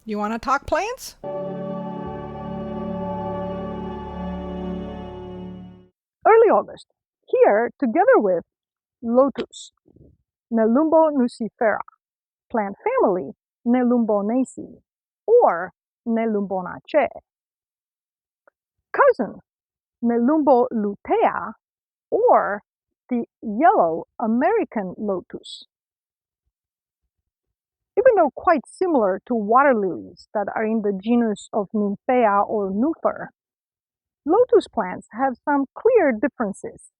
You want to talk plants? Early August, here together with Lotus Nelumbo nucifera, plant family Nelumbonaceae or Nelumbonaceae, cousin Nelumbo lutea or the yellow American lotus. Even though quite similar to water lilies that are in the genus of Nymphaea or Nufer, lotus plants have some clear differences.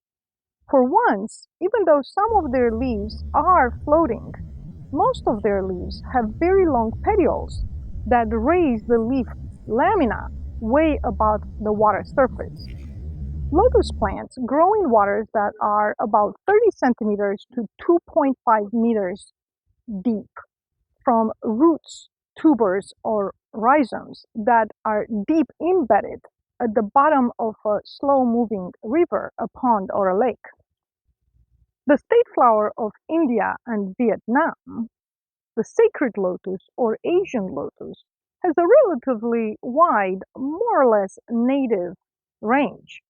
For once, even though some of their leaves are floating, most of their leaves have very long petioles that raise the leaf lamina way above the water surface. Lotus plants grow in waters that are about 30 centimeters to 2.5 meters deep, from roots, tubers, or rhizomes that are deep embedded at the bottom of a slow-moving river, a pond, or a lake. The state flower of India and Vietnam, the sacred lotus or Asian lotus, has a relatively wide, more or less native range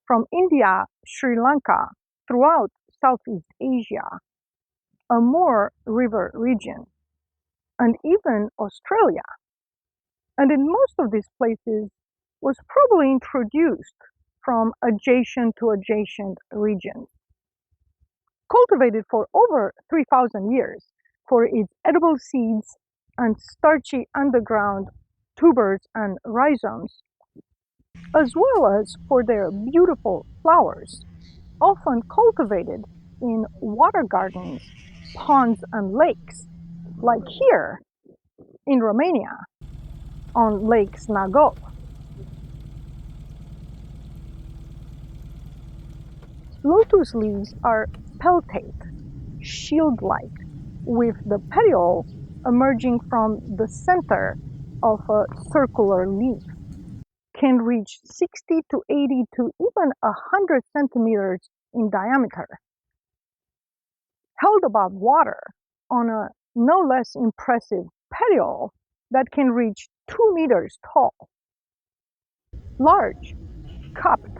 from India, Sri Lanka, throughout Southeast Asia, Amur River region, and even Australia. And in most of these places was probably introduced from adjacent to adjacent regions. Cultivated for over 3,000 years for its edible seeds and starchy underground tubers and rhizomes, as well as for their beautiful flowers, often cultivated in water gardens, ponds, and lakes, like here in Romania on Lake Snagov. Lotus leaves are peltate, shield-like, with the petiole emerging from the center of a circular leaf. Can reach 60 to 80 to even 100 centimeters in diameter. Held above water on a no less impressive petiole that can reach 2 meters tall. Large, cupped,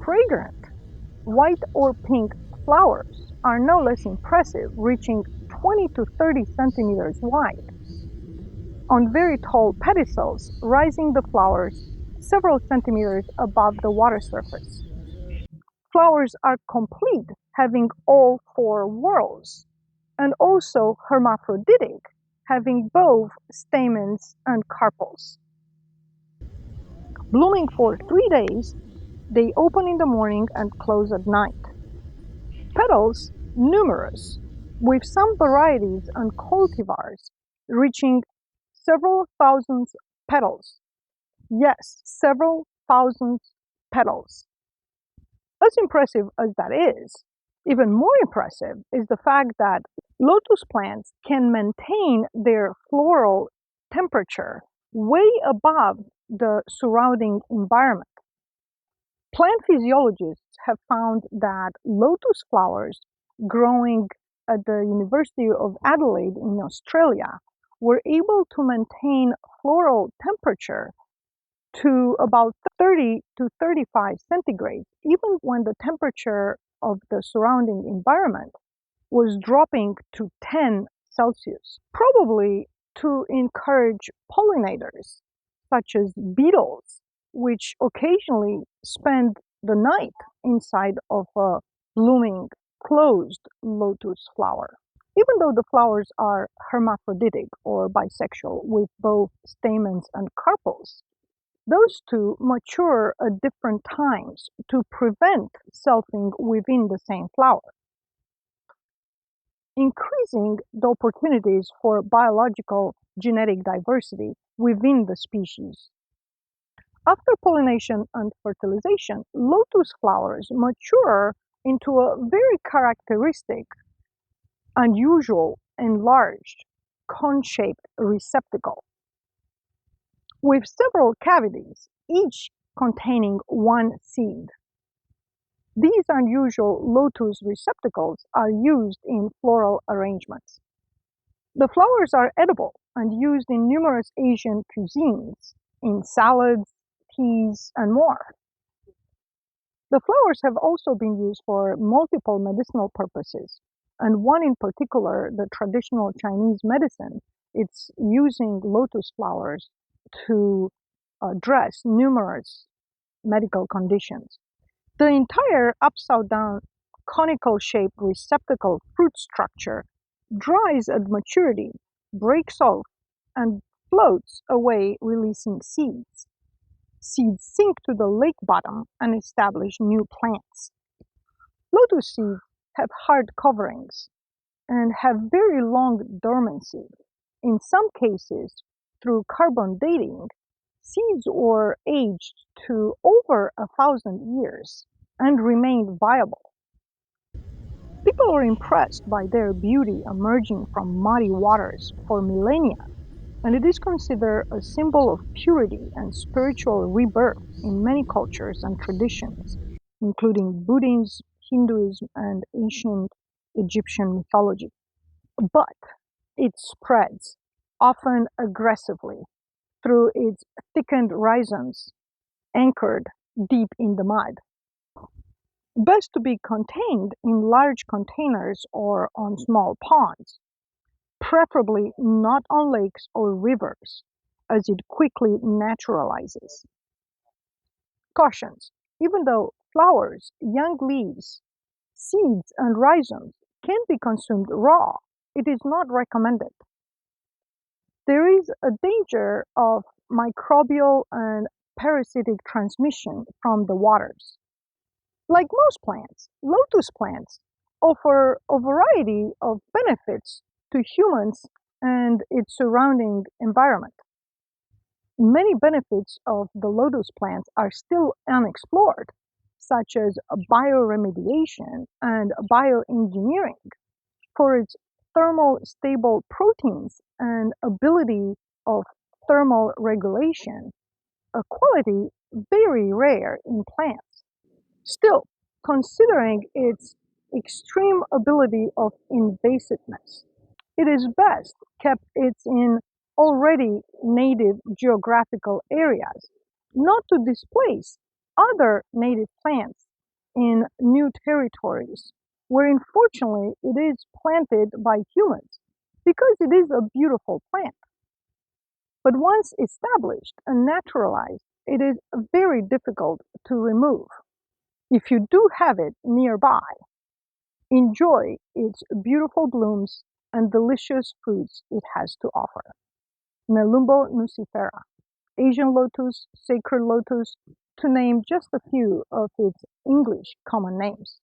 fragrant, white or pink flowers are no less impressive, reaching 20 to 30 centimeters wide. On very tall pedicels, rising the flowers several centimeters above the water surface. Flowers are complete, having all four whorls, and also hermaphroditic, having both stamens and carpels. Blooming for 3 days, they open in the morning and close at night. Petals numerous, with some varieties and cultivars reaching several thousand petals. Yes, several thousand petals. As impressive as that is, even more impressive is the fact that lotus plants can maintain their floral temperature way above the surrounding environment. Plant physiologists have found that lotus flowers growing at the University of Adelaide in Australia were able to maintain floral temperature to about 30 to 35 centigrade, even when the temperature of the surrounding environment was dropping to 10 Celsius, probably to encourage pollinators, such as beetles, which occasionally spend the night inside of a blooming closed lotus flower. Even though the flowers are hermaphroditic or bisexual with both stamens and carpels, those two mature at different times to prevent selfing within the same flower, increasing the opportunities for biological genetic diversity within the species. After pollination and fertilization, lotus flowers mature into a very characteristic, unusual, enlarged, cone-shaped receptacle with several cavities, each containing one seed. These unusual lotus receptacles are used in floral arrangements. The flowers are edible and used in numerous Asian cuisines, in salads, teas, and more. The flowers have also been used for multiple medicinal purposes, and one in particular, the traditional Chinese medicine, it's using lotus flowers to address numerous medical conditions. The entire upside down conical shaped receptacle fruit structure dries at maturity, breaks off, and floats away, releasing seeds. Seeds sink to the lake bottom and establish new plants. Lotus seeds have hard coverings and have very long dormancy. In some cases, through carbon dating, seeds were aged to over 1,000 years and remained viable. People were impressed by their beauty emerging from muddy waters for millennia, and it is considered a symbol of purity and spiritual rebirth in many cultures and traditions, including Buddhism, Hinduism, and ancient Egyptian mythology. But it spreads, often aggressively, through its thickened rhizomes anchored deep in the mud. Best to be contained in large containers or on small ponds, preferably not on lakes or rivers, as it quickly naturalizes. Cautions: even though flowers, young leaves, seeds, and rhizomes can be consumed raw, it is not recommended. There is a danger of microbial and parasitic transmission from the waters. Like most plants, lotus plants offer a variety of benefits to humans and its surrounding environment. Many benefits of the lotus plants are still unexplored, such as bioremediation and bioengineering for its thermal stable proteins and ability of thermal regulation, a quality very rare in plants. Still, considering its extreme ability of invasiveness, it is best kept it's in already native geographical areas, not to displace other native plants in new territories where unfortunately it is planted by humans because it is a beautiful plant. But once established and naturalized, it is very difficult to remove. If you do have it nearby, enjoy its beautiful blooms and delicious fruits it has to offer. Nelumbo nucifera, Asian lotus, sacred lotus, to name just a few of its English common names.